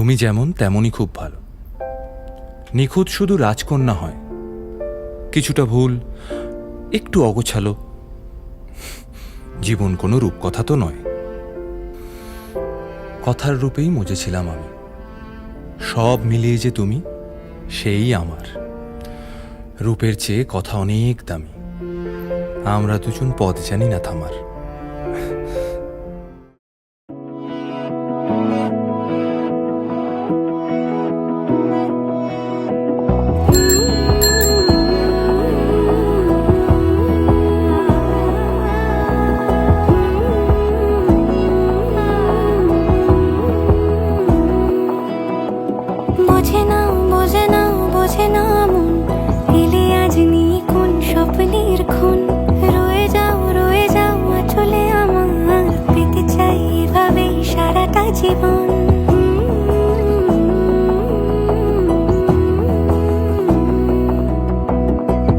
তুমি যেমন তেমনই খুব ভালো। নিখুঁত শুধু রাজকন্যা হয়, কিছুটা ভুল, একটু অগোছালো। জীবন কোনো রূপকথা তো নয়। কথার রূপেই মজেছিলাম আমি। সব মিলিয়ে যে তুমি, সেই আমার। রূপের চেয়ে কথা অনেক দামি। আমরা দুজন পথ জানি না থামার। বোঝে না বোঝে না বোঝে না মন, এলে আজ নিয়ে কোন স্বপ্নের খুন। রয়ে যাও চলে আমার, পেতে চাই এভাবেই সারাটা জীবন।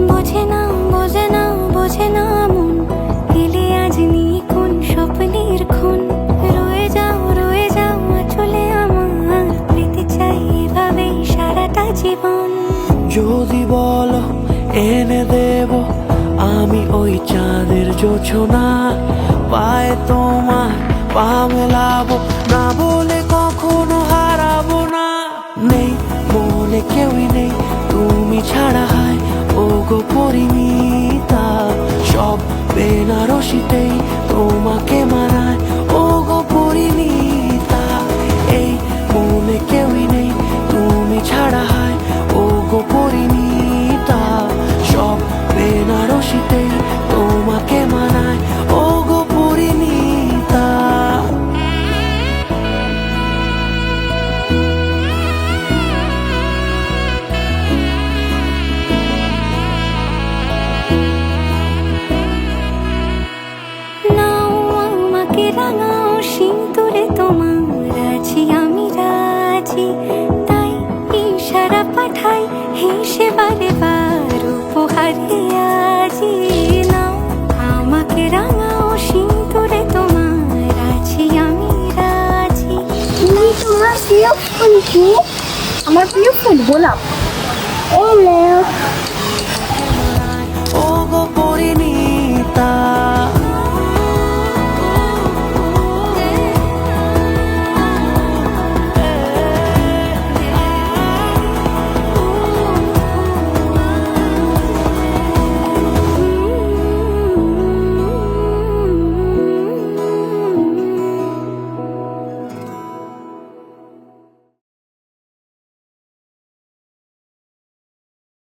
বোঝে না বোঝে না বোঝে না মন, এলে আজ নিয়ে কোন স্বপ্নের খুন। রয়ে যাও চলে আমার, পেতে চাই এভাবেই সারাটা জীবন। যদি বলো এনে দেব আমি ওই চাঁদের জোছনা, পায়ে তোমার পা মেলাবো, না বলে কখনো হারাবো না। নেই মনে কেউই নেই তুমি ছাড়া, হায় ও গো পরিণীতা। সব বেনারসিতেই তোমাকে মানায় ও গো পরিণীতা। এই মনে কেউই নেই তুমি ছাড়া, হায় ও গো পরিণীতা। সব বেনারসিতেই তোমাকে মানায় ও গো পরিণীতা। নাও আমাকে রাঙাও সিঁদুরে তোমার, আছি আমি রাজি। তাই ইশারা পাঠাই হেসে বারে বার উপহারে আজি। নাও আমাকে রাঙাও সিঁদুরে তোমার, আছি আমি রাজি। তুমি তোমার প্রিয় ফুল কি? আমার প্রিয় ফুল গোলাপ। এই নাও